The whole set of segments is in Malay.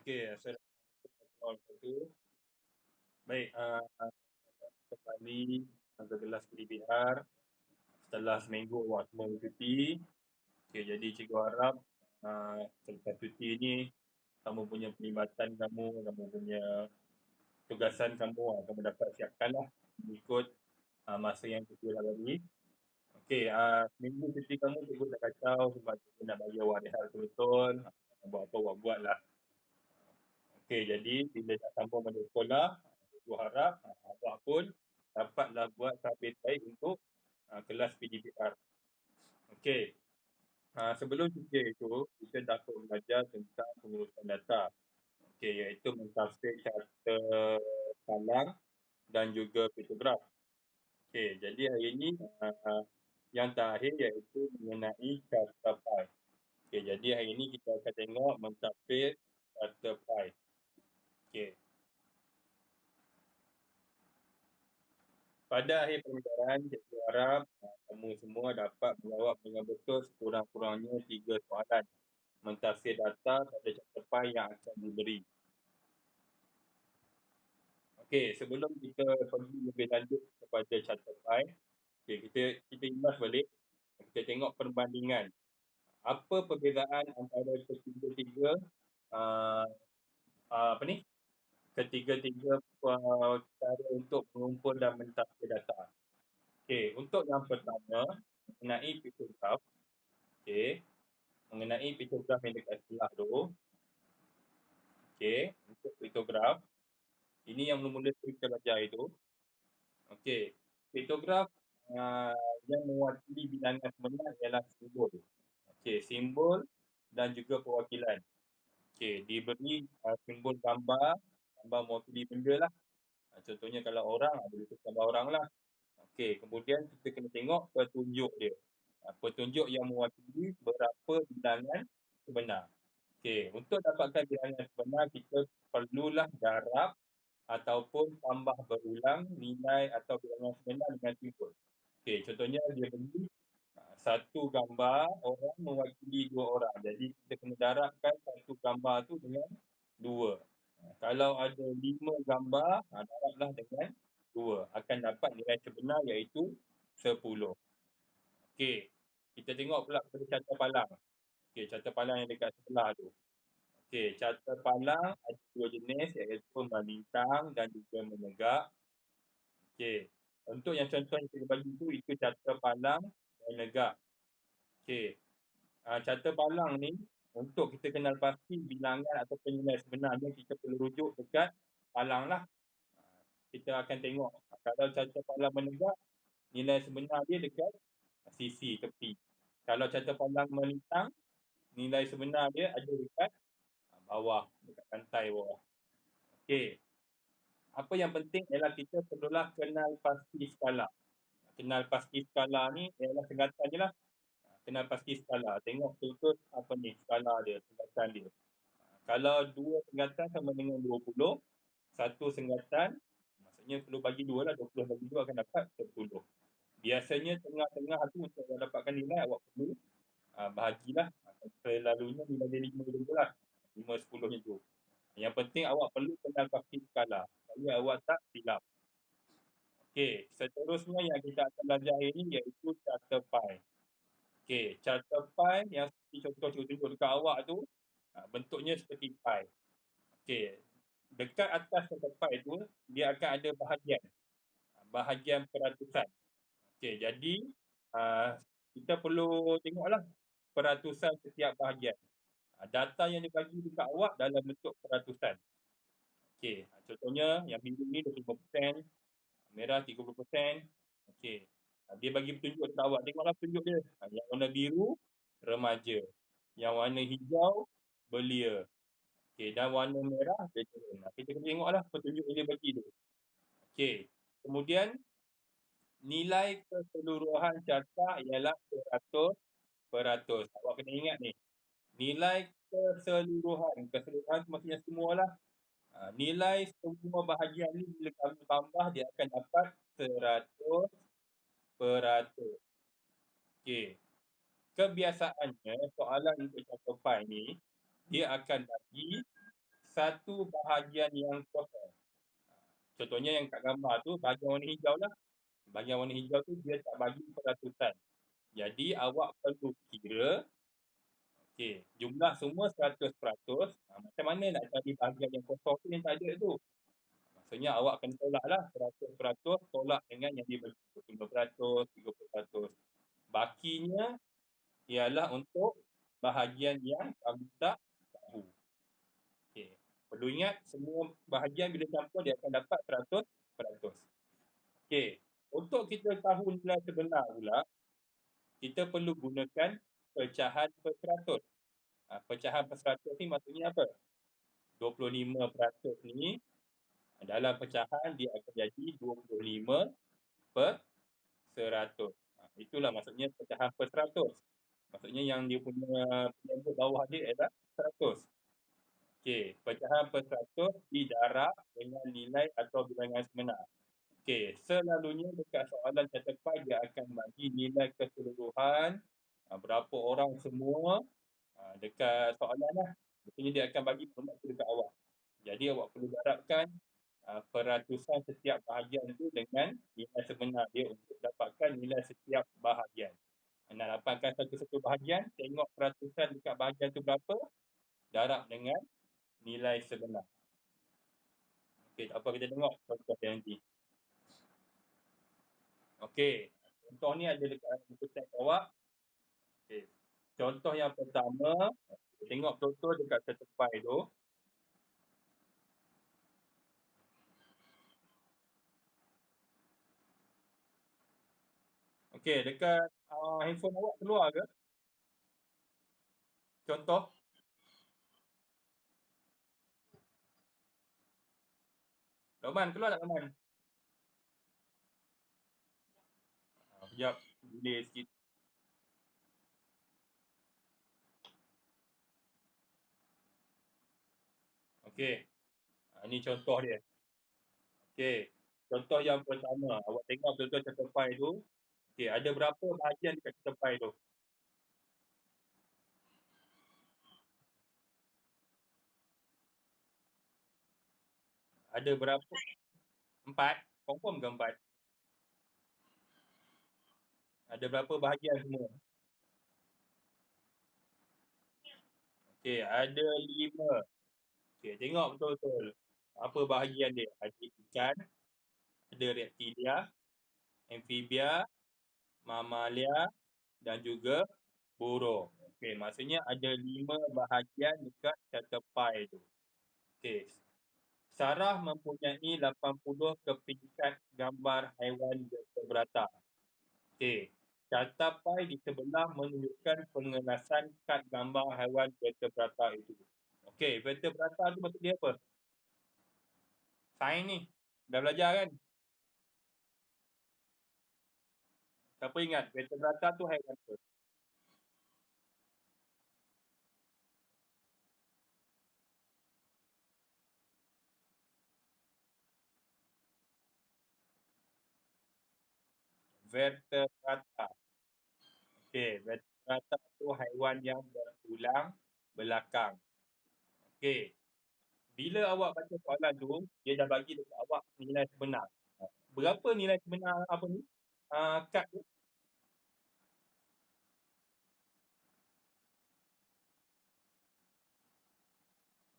Okey, assalamualaikum warahmatullahi wabarakatuh. Baik, kembali ke kelas PDPR setelah seminggu awak semua bercuti. Okey, jadi cikgu harap selepas cuti ni kamu punya perkhidmatan kamu punya tugasan kamu dapat siapkanlah mengikut masa yang cikgu dah bagi. Okey, seminggu cuti kamu cikgu tak kacau sebab cikgu nak bagi awak rehat betul-betul. Buat apa awak buatlah. Okey, jadi bila dah sambung balik sekolah, cikgu harap awak pun dapatlah buat sehabis baik untuk kelas PDPR. Okey, sebelum cuti itu, kita dapat belajar tentang pengurusan data. Okey, iaitu mentafsir carta palang dan juga fotograf. Okey, jadi hari ini yang terakhir iaitu mengenai carta pai. Okey, jadi hari ini kita akan tengok mentafsir carta pai. Okey. Pada akhir pembelajaran, cikgu harap kamu semua dapat menjawab dengan betul sekurang-kurangnya 3 soalan mentafsir data pada carta pai yang akan diberi. Okey, sebelum kita pergi lebih lanjut kepada carta pai, okay, kita ulas balik, kita tengok perbandingan. Apa perbezaan antara ketiga-tiga uh, ketiga-tiga cara untuk mengumpul dan mentafsir data. Okey, untuk yang pertama mengenai fotograf. Okey, mengenai fotograf yang dekat sebelah tu. Okey, untuk fotograf, ini yang mula-mula kita belajar itu. Okey, fotograf yang mewakili bilangan sebenar ialah simbol. Okey, simbol dan juga perwakilan. Okey, diberi simbol gambar mewakili benda lah. Contohnya kalau orang, boleh gambar orang lah. Okey, kemudian kita kena tengok petunjuk dia. Petunjuk yang mewakili berapa bilangan sebenar. Okey, untuk dapatkan bilangan sebenar, kita perlulah darab ataupun tambah berulang nilai atau bilangan sebenar dengan simbol. Okey, contohnya dia beri satu gambar orang mewakili dua orang. Jadi kita kena darabkan satu gambar tu dengan 2. Kalau ada 5 gambar, darablah dengan 2. Akan dapat nilai sebenar iaitu 10. Okey, kita tengok pula pada carta palang. Okey, carta palang yang dekat sebelah tu. Okey, carta palang ada 2 jenis iaitu melintang dan juga menegak. Okey, untuk yang contoh yang saya bagi tu, itu carta palang menegak. Okey, carta palang ni untuk kita kenal pasti bilangan atau nilai sebenarnya, kita perlu rujuk dekat palang lah. Kita akan tengok kalau carta palang menegak, nilai sebenar dia dekat sisi tepi. Kalau carta palang melintang, nilai sebenar dia ada dekat bawah, dekat pantai bawah. Okey, apa yang penting ialah kita perlulah kenal pasti skala. Kenal pasti skala ni ialah singkatan je lah. Kenal pasti skala. Tengok betul apa ni skala dia, singkatan dia. Kalau 2 singkatan sama dengan 20, 1 singkatan, maksudnya perlu bagi 2 lah, 20 bagi 2 akan dapat 10. Biasanya tengah-tengah tu untuk dapatkan nilai, awak perlu bahagilah. Selalunya nilai dia 5 je lah. 5, 10 macam tu. Yang penting awak perlu kenal pasti skala, supaya awak tak silap. Okey, seterusnya yang kita akan belajar hari ini iaitu carta pai. Okey, carta pai yang seperti contoh cikgu tunjuk dekat awak tu, bentuknya seperti pai. Okey, dekat atas carta pai tu, dia akan ada bahagian peratusan. Okey, jadi kita perlu tengoklah peratusan setiap bahagian. Data yang dibagi dekat awak dalam bentuk peratusan. Okey, contohnya yang biru ni 25%, merah 30%. Okey, dia bagi petunjuk dekat awak. Tengoklah petunjuk dia. Yang warna biru, remaja. Yang warna hijau, belia. Okey, dan warna merah, veteran. Kita kena tengoklah petunjuk yang dia bagi tu. Okey, kemudian nilai keseluruhan carta ialah 100%. Awak kena ingat ni. Nilai keseluruhan tu maksudnya semualah. Nilai semua bahagian ni bila kamu tambah, dia akan dapat 100%. Okey. Kebiasaannya soalan untuk carta pai ni, dia akan bagi satu bahagian yang kosong. Contohnya yang kat gambar tu, bahagian warna hijau lah. Bahagian warna hijau tu dia tak bagi peratusan. Jadi awak perlu kira, jumlah semua 100%. Macam mana nak cari bahagian yang kosong tu yang tak ada tu? Maksudnya awak kena tolak lah 100%, tolak dengan yang dibagi 5%, 30%. Bakinya ialah untuk bahagian yang kamu tak tahu. Perlu ingat, semua bahagian bila campur dia akan dapat 100%. Untuk kita tahu nilai sebenar pula, kita perlu gunakan pecahan per 100. Pecahan per 100 ni maksudnya apa? 25% ni dalam pecahan dia akan jadi 25 per 100. Itulah maksudnya pecahan per 100. Maksudnya yang dia punya penyebut bawah dia adalah 100. Pecahan per 100 didarab dengan nilai atau bilangan sebenar. Selalunya dekat soalan catepai dia akan bagi nilai keseluruhan, berapa orang semua dekat soalan lah. Biasanya dia akan bagi maklumat tu dekat awak. Jadi awak perlu darabkan peratusan setiap bahagian tu dengan nilai sebenar dia untuk dapatkan nilai setiap bahagian. Nak dapatkan satu-satu bahagian, tengok peratusan dekat bahagian tu berapa, darab dengan nilai sebenar. Tak apa, kita tengok contoh yang nanti. Contoh ni ada dekat buku teks awak. Contoh yang pertama, tengok contoh dekat catepai tu. Dekat handphone awak keluar ke? Contoh. Lokman, keluar tak Lokman? Sekejap, delay sikit. Ini contoh dia. Contoh yang pertama, awak tengok contoh catepai tu. Ada berapa bahagian dekat catepai tu? Ada berapa? 4? Confirm ke 4? Ada berapa bahagian semua? Ada 5. Tengok betul-betul. Apa bahagian dia? Ada ikan, ada reptilia, amfibia, mamalia dan juga burung. Maksudnya ada 5 bahagian dekat catepai tu. Sarah mempunyai 80 kepingkat gambar haiwan vertebrata. Catepai di sebelah menunjukkan pengelasan kad gambar haiwan vertebrata itu. Vertebrata tu maksud dia apa? Sains ni. Dah belajar kan? Siapa ingat? Vertebrata tu haiwan apa? Vertebrata. Vertebrata tu haiwan yang bertulang belakang. Bila awak baca soalan tu, dia dah bagi dekat awak nilai sebenar. Berapa nilai sebenar apa ni? Kad tu?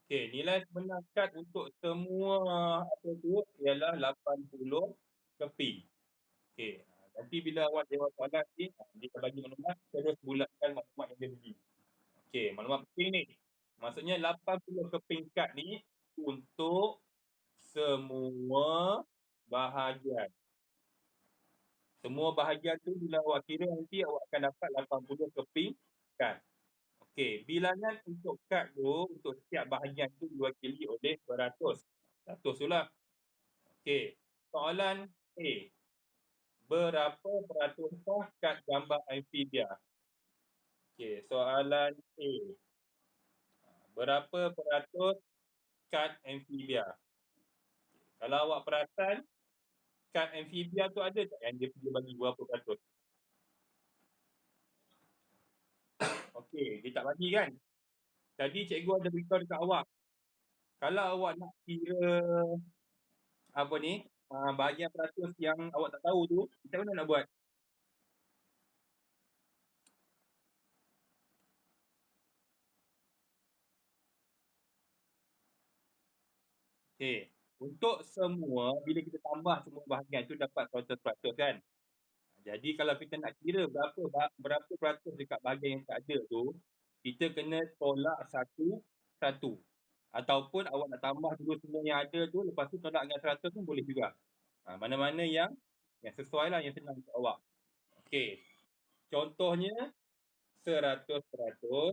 Nilai sebenar kad untuk semua apa tu ialah 80 keping. Nanti bila awak jawab soalan ni, dia akan bagi maklumat, terus bulatkan maklumat yang dia bagi. Maklumat penting ni. Maksudnya 80 keping kad ni untuk semua bahagian. Semua bahagian tu bila awak kira nanti awak akan dapat 80 keping kad. Bilangan untuk kad tu, untuk setiap bahagian tu diwakili oleh beratus. 100 tu lah. Soalan A. Berapa peratusan kad gambar amfibia? Soalan A. Berapa peratus kad amfibia? Kalau awak perasan, kad amfibia tu ada tak yang dia bagi berapa peratus? Dia tak bagi kan? Tadi cikgu ada beritahu dekat awak. Kalau awak nak kira apa ni, bahagian peratus yang awak tak tahu tu, macam mana nak buat? Okey, untuk semua, bila kita tambah semua bahagian tu dapat 100% kan? Jadi kalau kita nak kira berapa peratus dekat bahagian yang tak ada tu, kita kena tolak satu-satu. Ataupun awak nak tambah dulu semua yang ada tu, lepas tu tolak dengan 100 pun boleh juga. Mana-mana yang sesuai lah, yang senang untuk awak. Okey, contohnya 100%.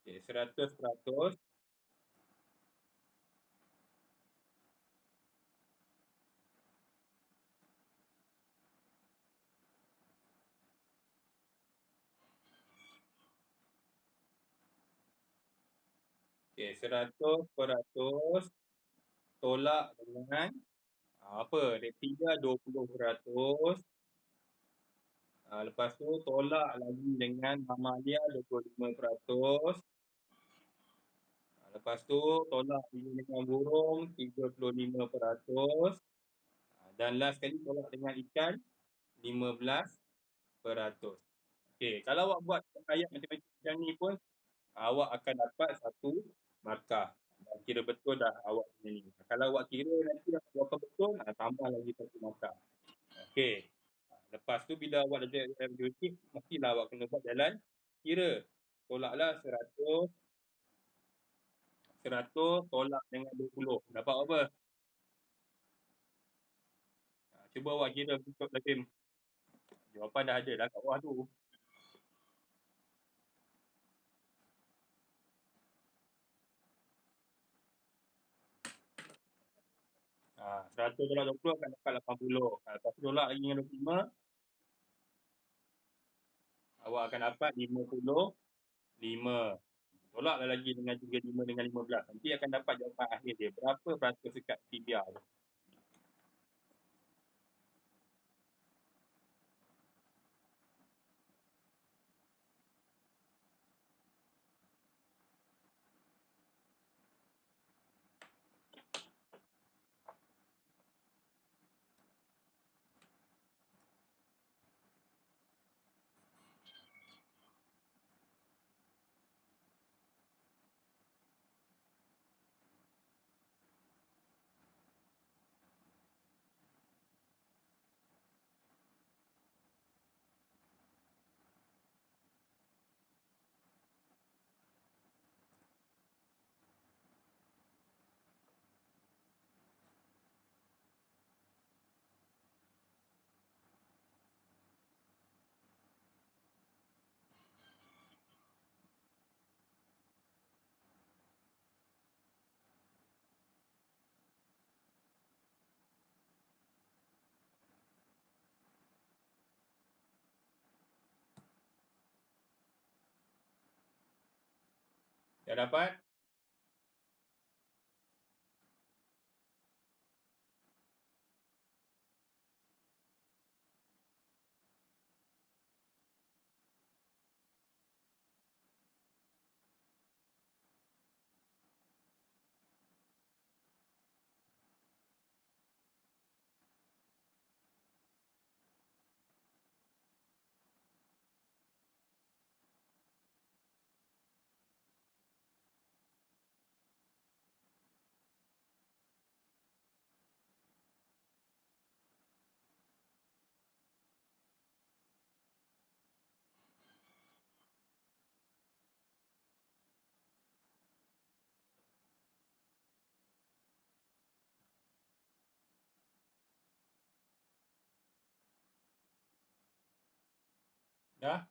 Okey, 100%. Okey, 100% tolak dengan apa? Rektiga 20%. Lepas tu tolak lagi dengan Mamalia 25%. Lepas tu tolak lagi dengan burung 35%. Dan last sekali tolak dengan ikan 15%. Okey, kalau awak buat ayat matematik macam ni pun, awak akan dapat satu markah. Kira betul dah awak punya ni. Kalau awak kira nanti berapa betul, tambah lagi satu markah. Okey. Lepas tu bila awak dah jadi aerodinamik, mestilah awak kena buat jalan kira. Tolaklah 100, 100 tolak dengan 20. Dapat apa? Cuba awak kira untuk Lazim. Jawapan dah ada dah kat bawah tu. 100 tolak 20 akan dapat 80. Lepas tu tolak lagi dengan 25, awak akan dapat 55. Tolaklah lagi dengan 35 dengan 15. Nanti akan dapat jawapan akhir dia. Berapa peratus dekat tibia tu. Dah dapat? Dah?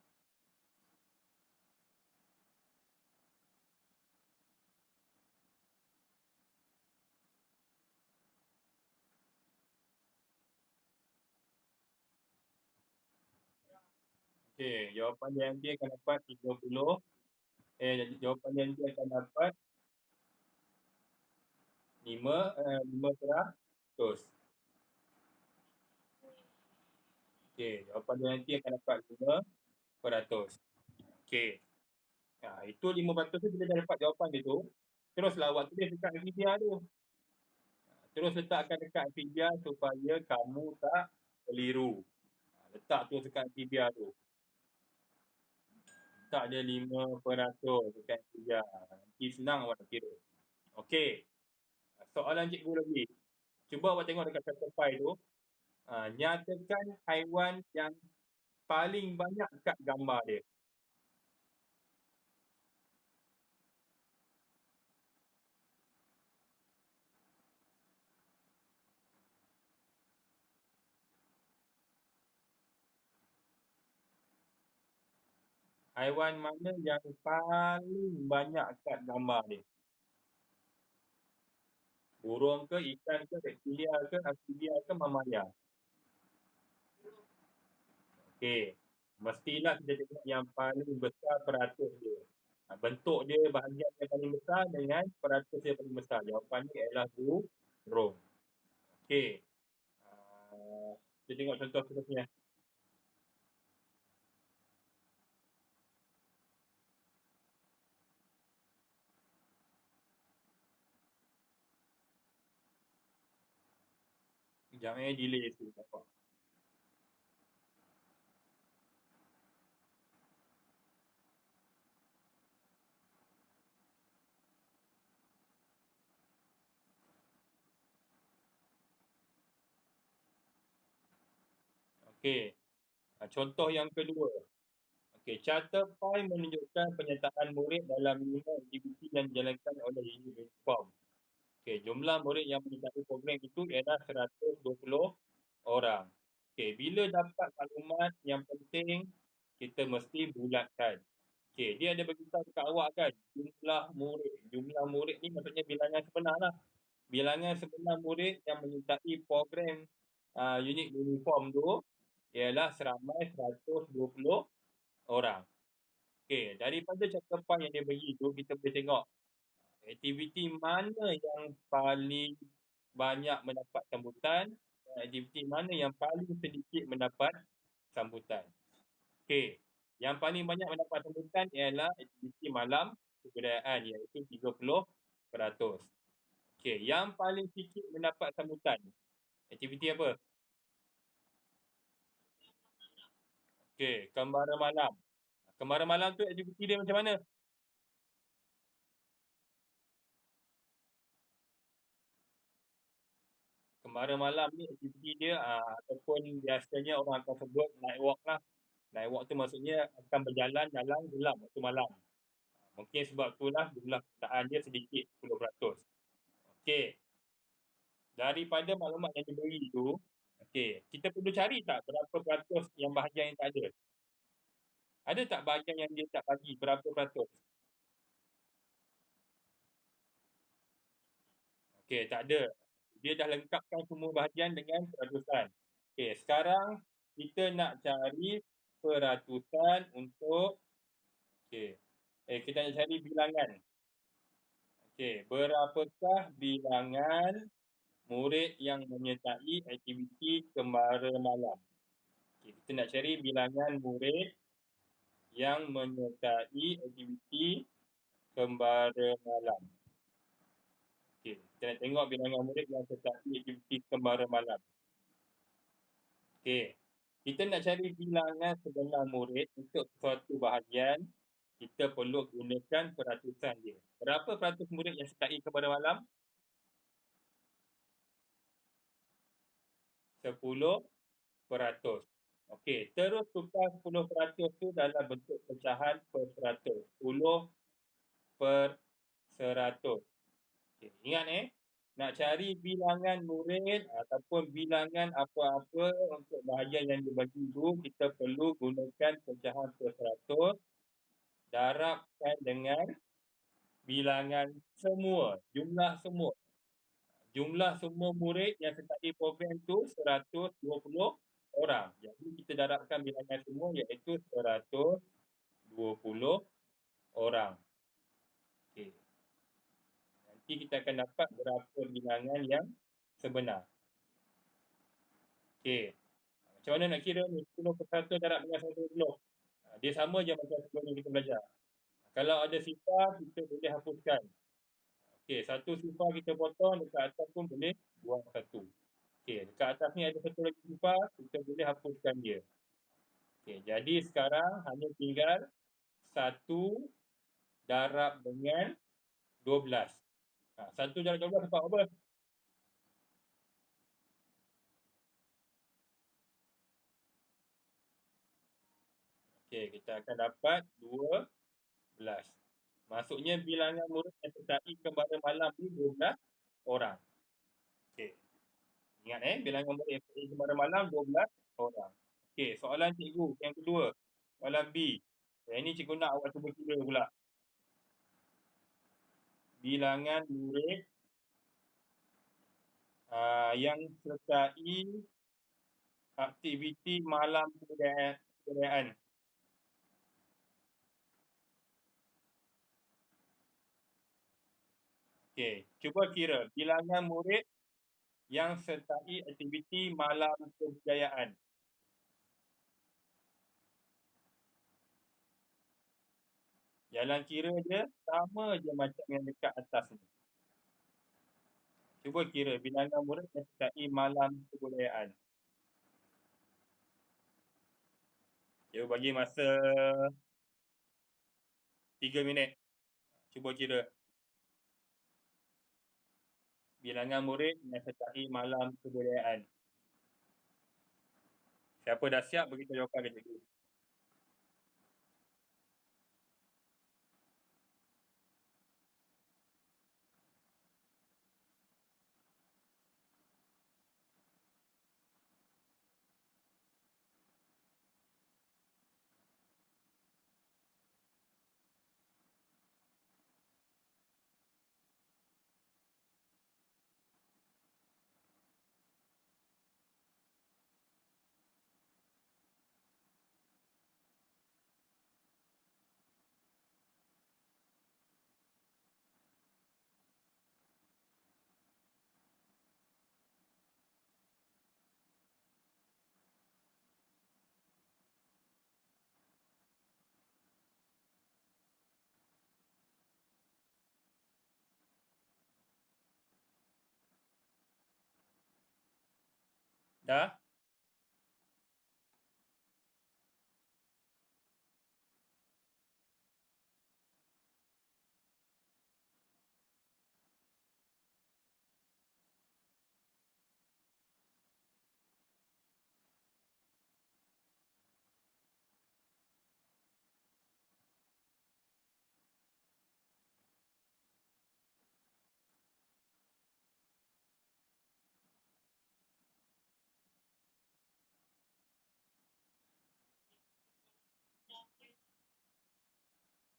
Okey, jawapan yang dia akan dapat 30. Jawapan yang dia akan dapat 5%. Okey, jawapan dia nanti akan dapat 5%. Okey. Itu 5% tu bila dah dapat jawapan dia tu, Teruslah awak tulis dekat Nvidia tu. Terus letakkan dekat Nvidia supaya kamu tak keliru. Letak tu dekat Nvidia tu. Letak dia 5% dekat Nvidia. Nanti senang awak nak kira. Okey. Soalan cikgu lagi. Cuba awak tengok dekat Shopify tu. Nyatakan haiwan yang paling banyak kat gambar dia. Haiwan mana yang paling banyak kat gambar dia? Burung ke, ikan ke, reptilia ke, amfibia ke, mamalia? Okey. Mestilah kita tengok yang paling besar peratus dia. Bentuk dia, bahagian yang paling besar dengan peratus yang paling besar. Jawapan ni adalah burung. Okey. Kita tengok contoh seterusnya. Sekejap delay sikit. Okey. Contoh yang kedua. Okey, carta pie menunjukkan penyertaan murid dalam 5 aktiviti yang dijalankan oleh unit uniform. Okey, jumlah murid yang menyertai program itu ialah 120 orang. Okey, bila dapat maklumat yang penting, kita mesti bulatkan. Okey, dia ada beritahu dekat awak kan, jumlah murid. Jumlah murid ni maksudnya bilangan sebenar lah. Bilangan sebenar murid yang menyertai program unit uniform tu ialah seramai 120 orang. Okey, daripada cakupan yang dia bagi tu, kita boleh tengok aktiviti mana yang paling banyak mendapat sambutan dan aktiviti mana yang paling sedikit mendapat sambutan. Okey, yang paling banyak mendapat sambutan ialah aktiviti malam kebudayaan iaitu 30%. Okey, yang paling sikit mendapat sambutan, aktiviti apa? Okey, kembara malam. Kembara malam tu aktiviti dia macam mana? Kembara malam ni aktiviti dia ataupun biasanya orang akan sebut night walk lah. Night walk tu maksudnya akan berjalan dalam gelap waktu malam. Mungkin sebab itulah jumlah pesertaan dia sedikit 10%. Okey. Daripada maklumat yang diberi tu, okey, kita perlu cari tak berapa peratus yang bahagian yang tak ada? Ada tak bahagian yang dia tak bagi berapa peratus? Okey, tak ada. Dia dah lengkapkan semua bahagian dengan peratusan. Okey, sekarang kita nak cari peratusan untuk okey. Kita nak cari bilangan. Okey, berapakah bilangan murid yang menyertai aktiviti kembara malam? Okay, kita nak cari bilangan murid yang menyertai aktiviti kembara malam. Okay, kita nak tengok bilangan murid yang menyertai aktiviti kembara malam. Okay, kita nak cari bilangan sebenar murid untuk suatu bahagian, kita perlu gunakan peratusan dia. Berapa peratus murid yang sertai kembara malam? 10%. Okey, terus tukar 10% tu dalam bentuk pecahan per 100. 10%. Okey, ingat nak cari bilangan murid ataupun bilangan apa-apa untuk bahagian yang dibagi tu, kita perlu gunakan pecahan per 100 darabkan dengan bilangan semua, jumlah semua. Jumlah semua murid yang sertai program tu 120 orang. Jadi kita darabkan bilangan semua iaitu 120 orang. Okey. Nanti kita akan dapat berapa bilangan yang sebenar. Okey. Macam mana nak kira ni? 10% darab dengan 120. Dia sama je macam sebelum ni kita belajar. Kalau ada sifar, kita boleh hapuskan. Okey, satu sifar kita potong, dekat atas pun boleh buang satu. Okey, dekat atas ni ada satu lagi sifar, kita boleh hapuskan dia. Okey, jadi sekarang hanya tinggal 1 darab dengan 12. 1 darab 12 dapat apa? Okey, kita akan dapat 12. Maksudnya bilangan murid yang tercari kembali malam ni 12 orang. Okey. Ingat bilangan murid yang tercari kembali malam 12 orang. Okey, soalan cikgu yang kedua. Soalan B. Yang ini cikgu nak awak cuba kira pula. Bilangan murid yang sertai aktiviti malam kebudayaan. Okey, cuba kira bilangan murid yang sertai aktiviti malam kebudayaan. Jalan kira dia sama je macam yang dekat atas ni. Cuba kira bilangan murid yang sertai malam kebudayaan. Cuba bagi masa 3 minit. Cuba kira bilangan murid yang sertai malam kebudayaan. Siapa dah siap, beritahu jawapan ke cikgu. Dah?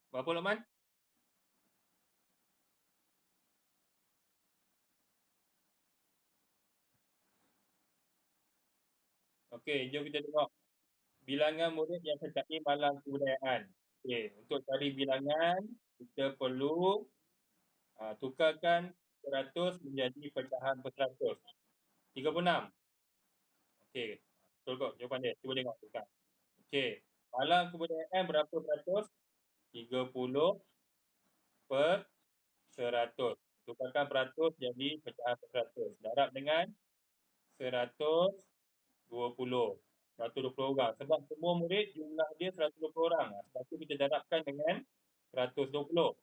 Berapa Lokman? Okey, jom kita tengok bilangan murid yang sertai malam kebudayaan. Okey, untuk cari bilangan, kita perlu tukarkan 100 menjadi pecahan per-100. 36. Okey, betul kot jawapan dia. Cuba tengok tukar. Okey, malam kebudayaan berapa peratus? 30 per 100. Tukarkan peratus jadi pecahan per-100. Darab dengan 120. 120 orang. Sebab semua murid jumlah dia 120 orang. Sebab tu kita darabkan dengan 120.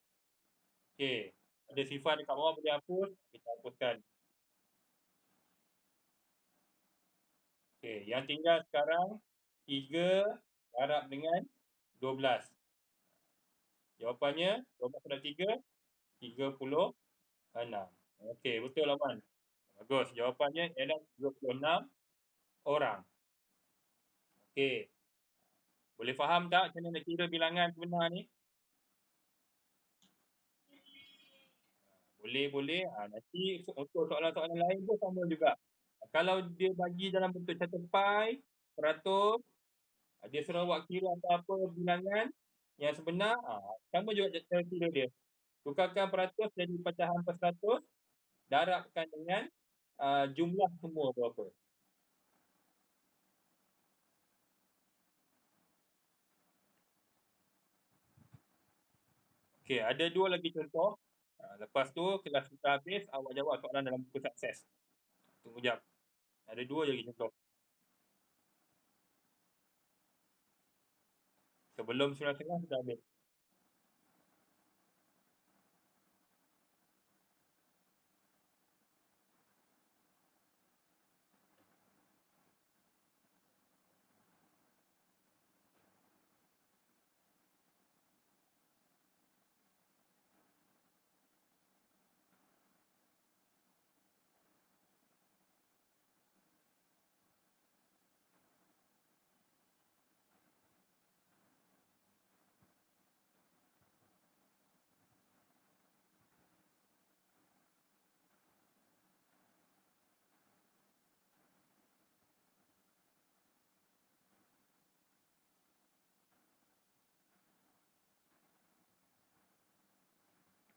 Okey. Ada sifar dekat bawah boleh hapus. Kita hapuskan. Okey. Yang tinggal sekarang 3 darab dengan 12. Jawapannya 12 darab 3, 36. Okey. Betul Laman. Bagus. Jawapannya ialah 36 orang. Okey. Boleh faham tak macam mana nak kira bilangan sebenar ni? Boleh. Nanti untuk soalan-soalan lain pun sama juga. Kalau dia bagi dalam bentuk catat pi, peratus, dia suruh awak kira apa-apa bilangan yang sebenar, sama juga cara kira dia. Tukarkan peratus jadi pecahan per 100, darabkan dengan jumlah semua berapa. Okey, ada dua lagi contoh. Lepas tu, kelas kita habis, awak jawab soalan dalam buku sukses. Tunggu jap. Ada 2 je lagi contoh. Sebelum 9.30 sudah habis.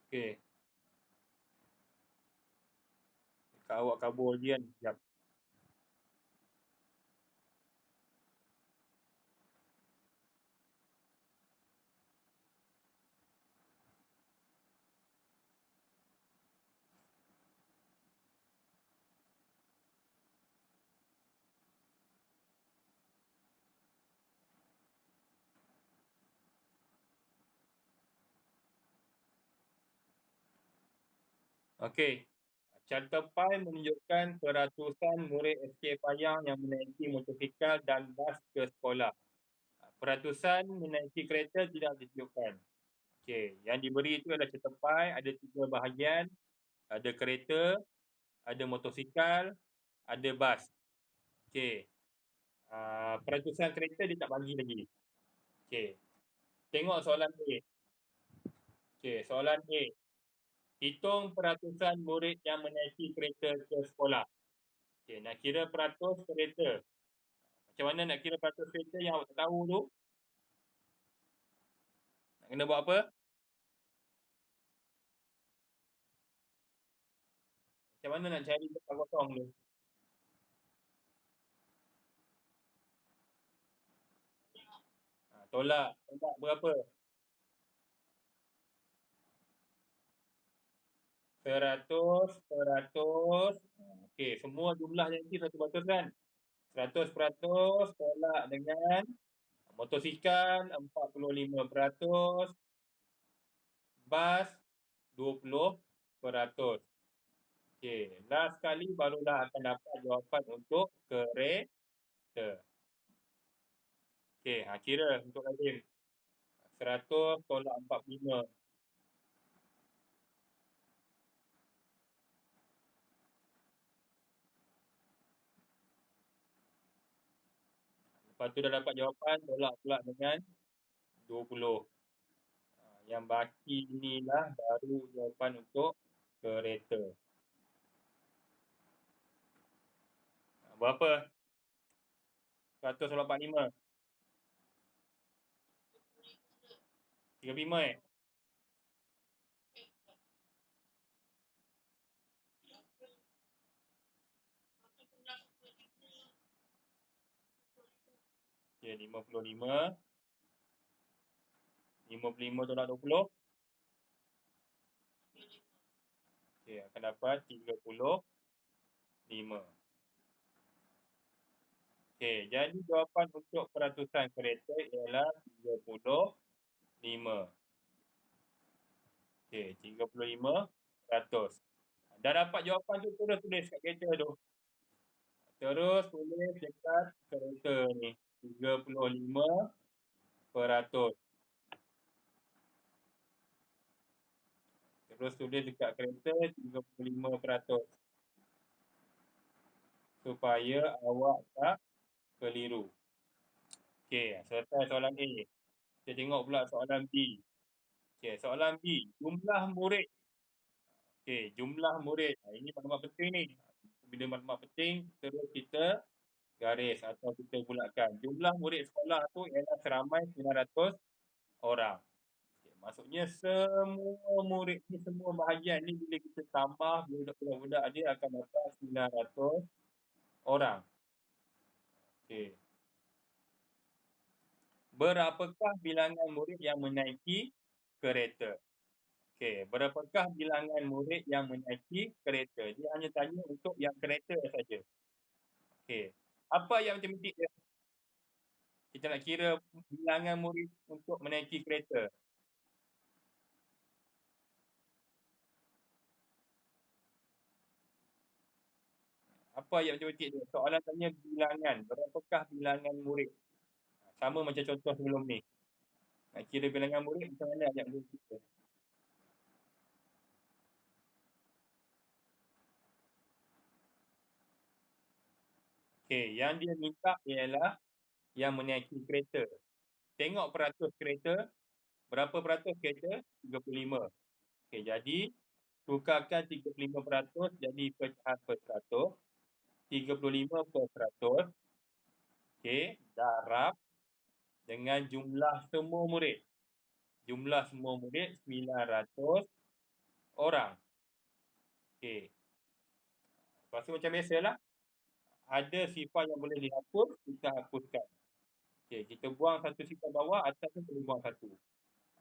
Okey. Kalau awak kabur je kan. Jap. Okey. Carta pie menunjukkan peratusan murid SK Payang yang menaiki motosikal dan bas ke sekolah. Peratusan menaiki kereta tidak ditunjukkan. Okey, yang diberi itu adalah carta pie, ada 3 bahagian, ada kereta, ada motosikal, ada bas. Okey. Peratusan kereta dia tak bagi lagi. Okey. Tengok soalan A. Okey, soalan A. Hitung peratusan murid yang menaiki kereta ke sekolah. Okey, nak kira peratus kereta. Macam mana nak kira peratus kereta yang awak tak tahu tu? Nak kena buat apa? Macam mana nak cari tempat kosong tu? Tolak. Tolak berapa? 100%. Okey, semua jumlah nanti 100% kan? 100% tolak dengan motosikal 45%, bas 20%. Okey, last sekali barulah akan dapat jawapan untuk kereta. Okey, kira untuk Azim. 100 tolak 45. Lepas tu dah dapat jawapan, tolak pula dengan 20. Yang baki inilah baru jawapan untuk kereta. Berapa? 100 tolak 45. 35 eh? Okey, 55. 55 tolak 20. Okey, akan dapat 35. Okey, jadi jawapan untuk peratusan kereta ialah 35. Okey, 35%. Dah dapat jawapan tu, terus tulis kat kereta tu. Terus tulis dekat kereta ni. 35%. Terus tulis dekat kereta 35%. Supaya awak tak keliru. Okey, selesai soalan A. Kita tengok pula soalan B. Okey, soalan B. Jumlah murid. Okey, jumlah murid. Ini maklumat penting ni. Bila maklumat penting, terus kita garis atau kita bulatkan. Jumlah murid sekolah tu ialah seramai 900 orang. Okay, maksudnya semua murid ni, semua bahagian ni bila kita tambah budak-budak dia akan dapat 900 orang. Okey. Berapakah bilangan murid yang menaiki kereta? Okey, berapakah bilangan murid yang menaiki kereta? Dia hanya tanya untuk yang kereta saja. Okey. Apa yang matematik dia? Kita nak kira bilangan murid untuk menaiki kereta. Apa ayat matematik dia? Soalan tanya bilangan. Berapakah bilangan murid? Sama macam contoh sebelum ni. Nak kira bilangan murid macam mana ayat matematik dia? Okey, yang dia minta ialah yang menaiki kereta. Tengok peratus kereta. Berapa peratus kereta? 35. Okey, jadi tukarkan 35% jadi pecahan per 100. 35%, okey, darab dengan jumlah semua murid. Jumlah semua murid 900 orang. Okey. Lepas tu macam biasalah, ada sifar yang boleh dihapus, kita hapuskan. Okey, kita buang satu sifar bawah, atas tu kita buang satu.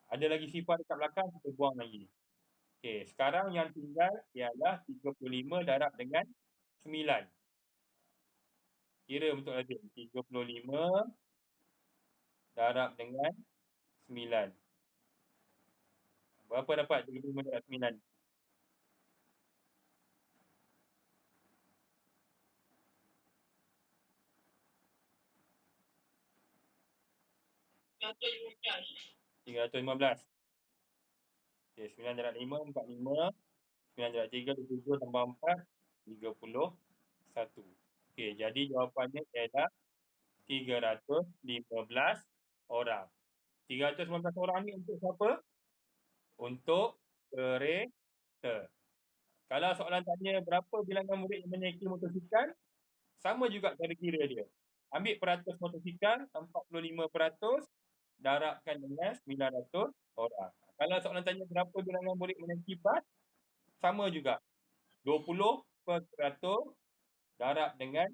Ada lagi sifar dekat belakang, kita buang lagi. Okey, sekarang yang tinggal ialah 35 darab dengan 9. Kira untuk Lazim. 35 darab dengan 9. Berapa dapat 35 darab 9? RM315. Okay, 9 darab 5, 45. 9 darab 3, 27 tambah 4, 31. Okay, jadi jawapannya ialah 315 orang. 315 orang ni untuk siapa? Untuk kereta. Kalau soalan tanya berapa bilangan murid yang menaiki motosikal, sama juga cara kira dia. Ambil peratus motosikal, 45%, darabkan dengan 900 orang. Kalau soalan tanya berapa bilangan murid menaiki bas, sama juga. 20% darab dengan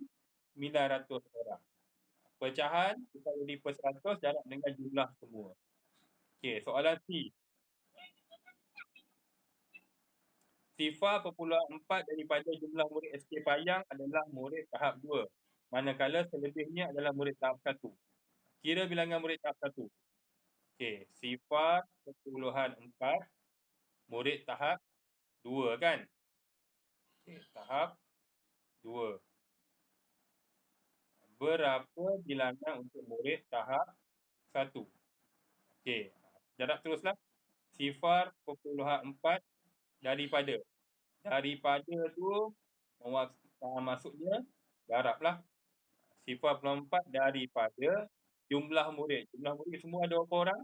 900 orang. Pecahan, kita jadi per 100 darab dengan jumlah semua. Okey, soalan C. Sifar perpuluhan 4 daripada jumlah murid SK Payang adalah murid tahap 2. Manakala selebihnya adalah murid tahap 1. Kira bilangan murid tahap 1. Okey, sifar perpuluhan 4 murid tahap 2 kan? Okey, tahap 2. Berapa bilangan untuk murid tahap 1? Okey, darab teruslah. Sifar perpuluhan 4 daripada. Daripada tu, maksudnya darablah. Sifar perpuluhan 4 daripada jumlah murid. Jumlah murid semua ada berapa orang?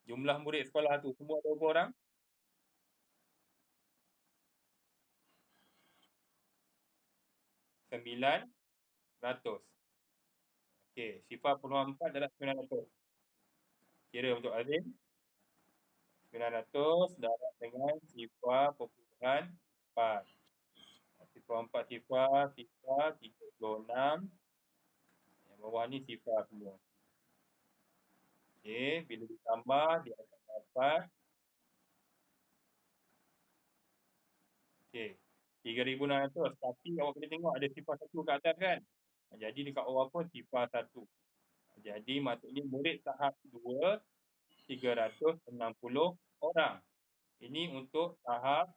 Jumlah murid sekolah tu semua ada berapa orang? 900. Okey, sifar perpuluhan 4 darab 900. Kira untuk Azim. 900 darab dengan sifar perpuluhan 4. Sifar 4 sifar 36. Yang bawah ni sifar semua. Okey, bila ditambah dia akan dapat. Okey, 3,600. Tapi awak kena tengok ada sifar 1 kat atas kan. Jadi dekat bawah pun sifar 1. Jadi maksudnya murid tahap 2, 360 orang. Ini untuk tahap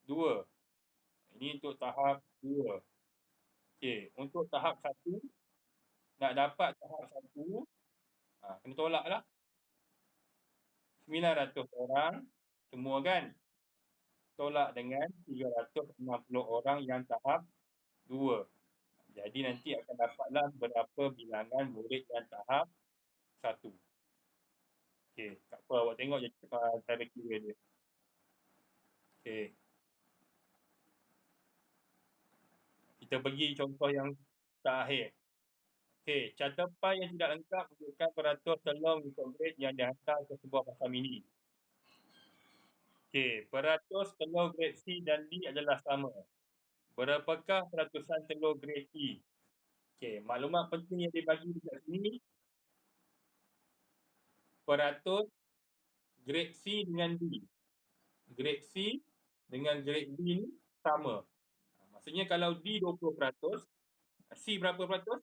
2. Ini untuk tahap 2. Okey, untuk tahap 1, nak dapat tahap 1, kena tolaklah. 900 orang semua kan. Tolak dengan 360 orang yang tahap 2. Jadi nanti akan dapatlah berapa bilangan murid yang tahap 1. Okey, tak apa awak tengok je cara kira dia. Okey. Kita pergi contoh yang terakhir. Okey, catepan yang tidak lengkap menunjukkan peratus telur untuk grade yang dihantar ke sebuah pasar mini. Okey, peratus telur grade C dan D adalah sama. Berapakah peratusan telur grade E? Okey, maklumat penting yang dibagi dekat sini, peratus grade C dengan D. Grade C dengan grade D ni sama. Maksudnya kalau D 20%, C berapa peratus?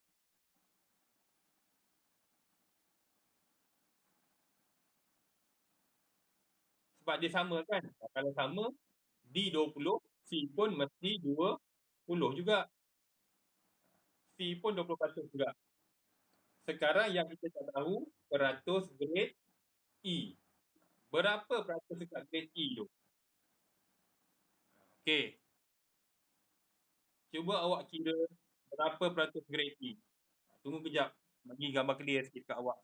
Sebab dia sama kan. Kalau sama, D 20, C pun mesti 20 juga. C pun 20% juga. Sekarang yang kita tak tahu, peratus grade E. Berapa peratus dekat grade E tu? Okey. Cuba awak kira berapa peratus grade E. Tunggu kejap. Bagi gambar clear sikit kat awak.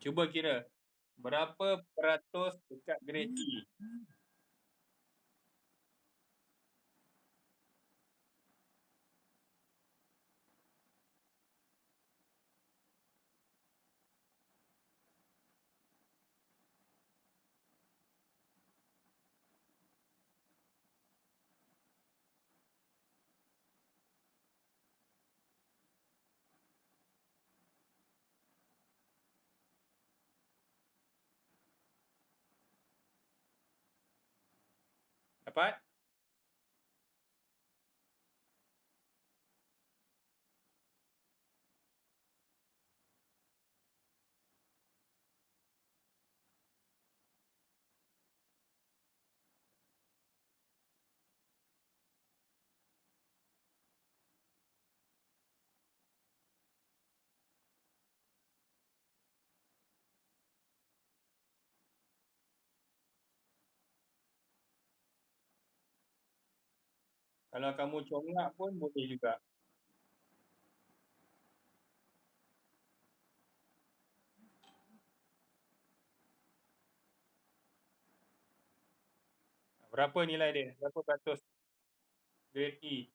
Cuba kira. Berapa peratus dekat grade E? Dapat? Kalau kamu congak pun boleh juga. Berapa nilai dia? Berapa peratus grade E?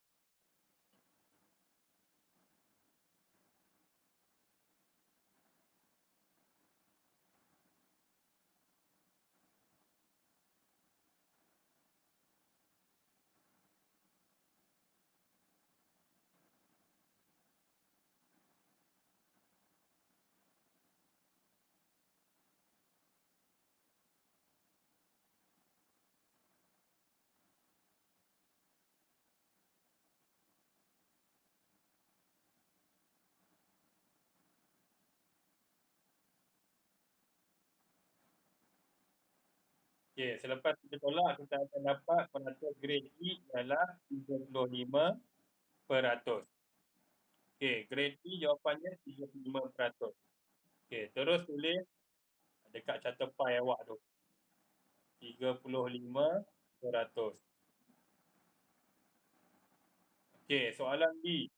Okey, selepas kita tolak, kita akan dapat peratus grade E ialah 35%. Okey, grade E jawapannya 35%. Okey, terus tulis dekat catepai awak tu. 35%. Okey, soalan B.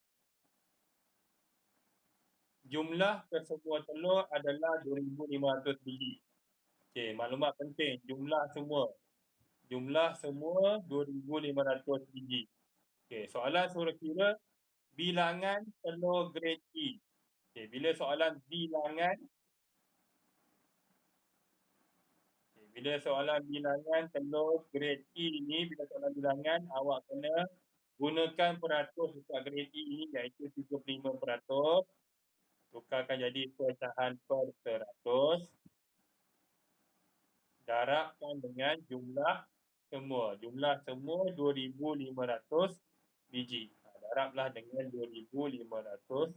Jumlah kesemua telur adalah 2,500 biji. Okey, maklumat penting. Jumlah semua. Jumlah semua 2,500 biji. Okey, soalan suruh kira bilangan telur grade E. Okey, bila soalan bilangan, bila soalan bilangan telur grade E ni, bila soalan bilangan, awak kena gunakan peratus dekat grade E ni, iaitu 35%. Tukarkan jadi pecahan per seratus. Darabkan dengan jumlah semua. Jumlah semua 2,500 biji. Darablah dengan 2,500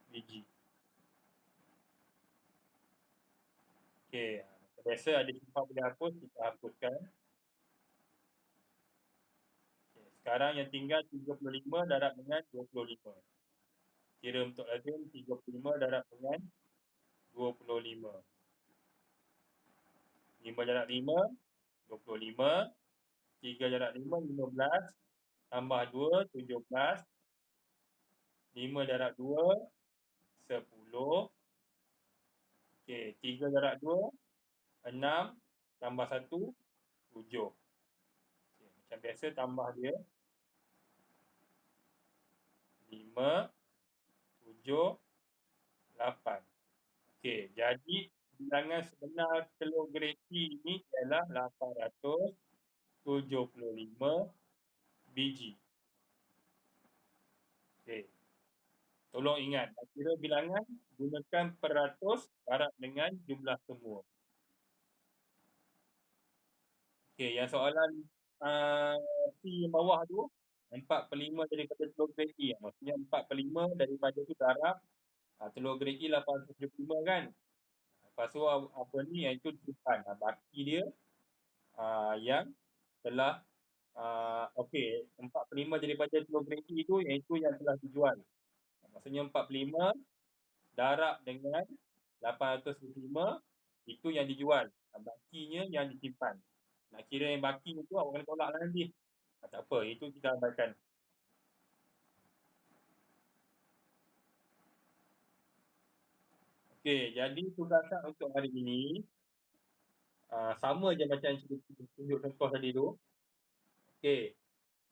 biji. Okey, biasa ada sifat boleh hapus, kita hapuskan. Okay. Sekarang yang tinggal 35 darab dengan 25. Kira untuk lazim 35 darab dengan 25. 5 darab 5, 25. 3 darab 5, 15. Tambah 2, 17. 5 darab 2, 10. Okey, 3 darab 2, 6 tambah 1, 7. Okay, macam biasa tambah dia 5, 7, 8. Okey, jadi bilangan sebenar telur gereti ni ialah 875 biji. Okey. Tolong ingat, nak kira bilangan gunakan peratus darab dengan jumlah semua. Okey, yang soalan C yang bawah tu 4/5 daripada telur gereti. Maksudnya 4/5 daripada tu darab telur gereti 875 kan. Lepas tu apa ni, iaitu simpan. Baki dia yang telah okey, 4/5 daripada telur gereti tu iaitu yang telah dijual. Maksudnya 4/5 darab dengan 875 itu yang dijual. Bakinya yang disimpan. Nak kira yang baki tu awak kena tolak lah nanti. Tak apa, itu kita abaikan. Okey, jadi tugasan untuk hari ini sama je macam yang cikgu tunjuk contoh tadi tu. Okey,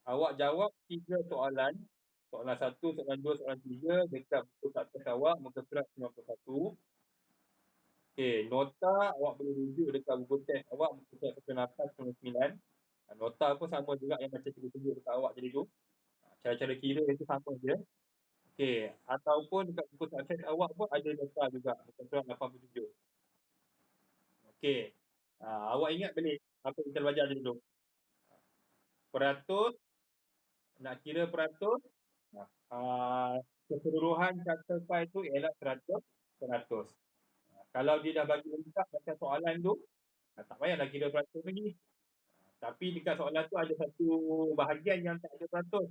awak jawab 3 soalan. Soalan 1, soalan 2, soalan 3 dekat buku taktas awak, muka surat 91. Okey, nota awak boleh rujuk dekat buku teks awak, muka surat 18, 99. Nota pun sama juga yang macam cikgu tunjuk dekat awak tadi tu. Cara-cara kira itu sama je. Okey, ataupun dekat buku taktas awak pun ada nota juga, muka surat 87. Okey, awak ingat balik apa yang kita belajar tadi tu? Peratus, nak kira peratus, keseluruhan catepai tu ialah 100%. Kalau dia dah bagi lengkap macam soalan tu, tak payahlah kira peratus lagi. Tapi dekat soalan tu ada satu bahagian yang tak ada peratus,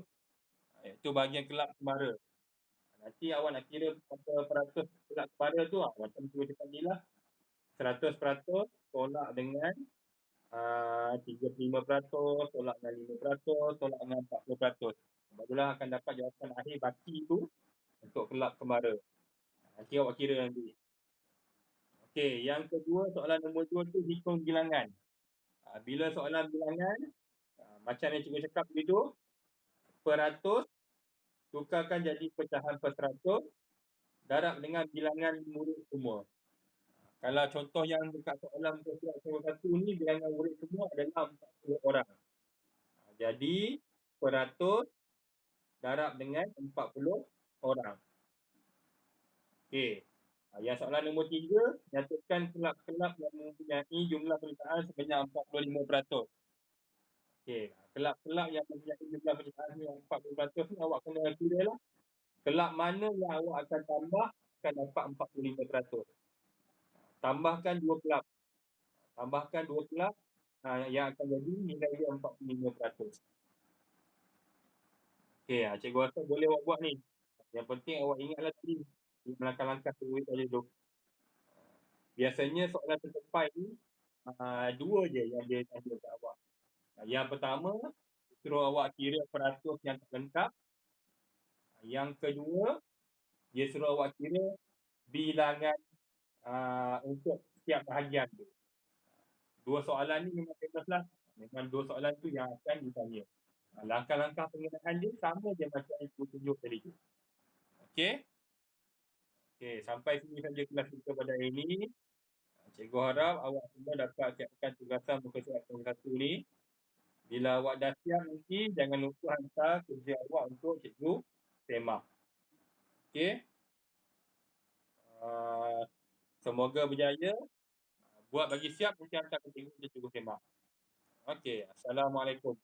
iaitu bahagian kelab kemara. Nanti awak nak kira peratus kelab kemara tu macam cikgu cakap ni lah, 100% tolak dengan 35%, tolak dengan 5%, tolak dengan 40%. Barulah akan dapat jawapan akhir baki tu untuk kelab kemara. Nanti awak kira nanti. Okey, yang kedua, soalan nombor 2 tu hitung bilangan. Bila soalan bilangan, macam yang cikgu cakap tadi tu, peratus tukarkan jadi pecahan per 100, darab dengan bilangan murid semua. Kalau contoh yang dekat soalan muka surat 1 ni, bilangan murid semua adalah 40 orang. Jadi, peratus darab dengan 40 orang. Okey. Yang soalan nombor 3, nyatakan kelab-kelab yang mempunyai jumlah penyertaan sebanyak 45%. Okey, kelab-kelab yang mempunyai jumlah penyertaan yang 40% ni awak kena kira lah. Kelab mana yang awak akan tambah akan dapat 45%. Tambahkan 2 kelab. Tambahkan 2 kelab yang akan jadi nilai dia 45%. Okey, cikgu rasa boleh awak buat ni. Yang penting awak ingatlah tadi langkah-langkah cikgu tadi tu. Biasanya soalan tercepat ni 2 je yang dia tanya kat awak. Yang pertama, suruh awak kira peratus yang tak lengkap. Yang kedua, dia suruh awak kira bilangan untuk setiap bahagian tu. 2 soalan ni memang famous lah. Memang 2 soalan tu yang akan ditanya. Langkah-langkah pengenaan dia sama je macam yang cikgu tunjuk tadi tu. Okey? Okey, sampai sini saja kelas kita pada hari ini. Cikgu harap awak semua dapat siapkan tugasan muka surat 1 ni. Bila awak dah siap nanti, jangan lupa hantar kerja awak untuk cikgu semak. Okey? Semoga berjaya. Buat bagi siap, nanti hantar ke cikgu semak. Okey, Assalamualaikum.